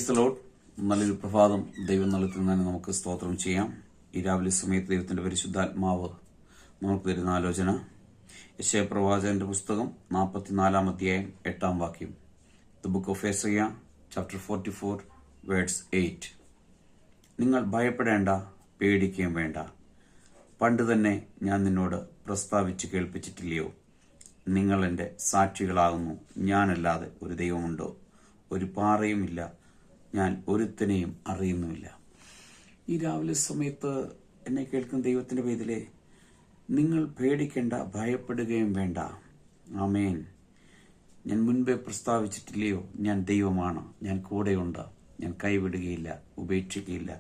Praise the Lord. നല്ലൊരു പ്രഭാതം ദൈവം നൽകുന്നതിന് നമുക്ക് സ്തോത്രം ചെയ്യാം. ഈ രാവിലെ സമയത്ത് ദൈവത്തിന്റെ പരിശുദ്ധാത്മാവ് നമുക്ക് തരുന്ന ആലോചന യെശയ്യാ പ്രവാചകന്റെ പുസ്തകം 44 അധ്യായം 8 വാക്യം. ദി ബുക്ക് ഓഫ് യെശയ്യാ ചാപ്റ്റർ 44 വേർഡ്സ് 8. നിങ്ങൾ ഭയപ്പെടേണ്ട, പേടിക്കുകയും വേണ്ട. പണ്ട് തന്നെ ഞാൻ നിന്നോട് പ്രസ്താവിച്ച് കേൾപ്പിച്ചിട്ടില്ലയോ? നിങ്ങൾ എൻ്റെ സാക്ഷികളാകുന്നു. ഞാനല്ലാതെ ഒരു ദൈവമുണ്ടോ? ഒരു പാറയുമില്ല, ഞാൻ ഒരുത്തനെയും അറിയുന്നുമില്ല. ഈ രാവിലെ സമയത്ത് എന്നെ കേൾക്കുന്ന ദൈവത്തിന്റെ പേരിലെ നിങ്ങൾ പേടിക്കേണ്ട, ഭയപ്പെടുകയും വേണ്ട. ആമേൻ. ഞാൻ മുൻപേ പ്രസ്താവിച്ചിട്ടില്ലയോ? ഞാൻ ദൈവമാണ്, ഞാൻ കൂടെയുണ്ട്, ഞാൻ കൈവിടുകയില്ല, ഉപേക്ഷിക്കുകയില്ല.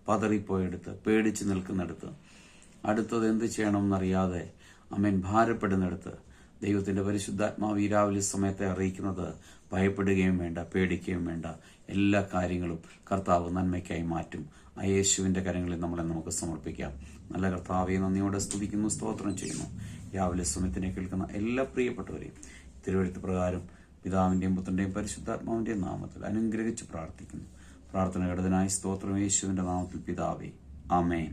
പതറിപ്പോയെടുത്ത്, പേടിച്ച് നിൽക്കുന്നിടത്ത്, അടുത്തത് എന്ത് ചെയ്യണമെന്നറിയാതെ ആമേൻ ഭാരപ്പെടുന്നിടത്ത് ദൈവത്തിന്റെ പരിശുദ്ധാത്മാവ് ഈ രാവിലെ സമയത്തെ അറിയിക്കുന്നത് ഭയപ്പെടുകയും വേണ്ട, പേടിക്കുകയും വേണ്ട. എല്ലാ കാര്യങ്ങളും കർത്താവ് നന്മയ്ക്കായി മാറ്റും. ആ യേശുവിന്റെ കരങ്ങളിൽ നമ്മളെ നമുക്ക് സമർപ്പിക്കാം. നല്ല കർത്താവെ നന്ദിയോടെ സ്തുതിക്കുന്നു, സ്തോത്രം ചെയ്യുന്നു. രാവിലെ സമയത്തിനെ കേൾക്കുന്ന എല്ലാ പ്രിയപ്പെട്ടവരെയും തിരുവെഴുത്ത് പ്രകാരം പിതാവിന്റെയും പുത്രന്റെയും പരിശുദ്ധാത്മാവിന്റെയും നാമത്തിൽ അനുഗ്രഹിച്ച് പ്രാർത്ഥിക്കുന്നു. പ്രാർത്ഥന ഘടകനായി സ്തോത്രം യേശുവിന്റെ നാമത്തിൽ പിതാവേ, ആമേൻ.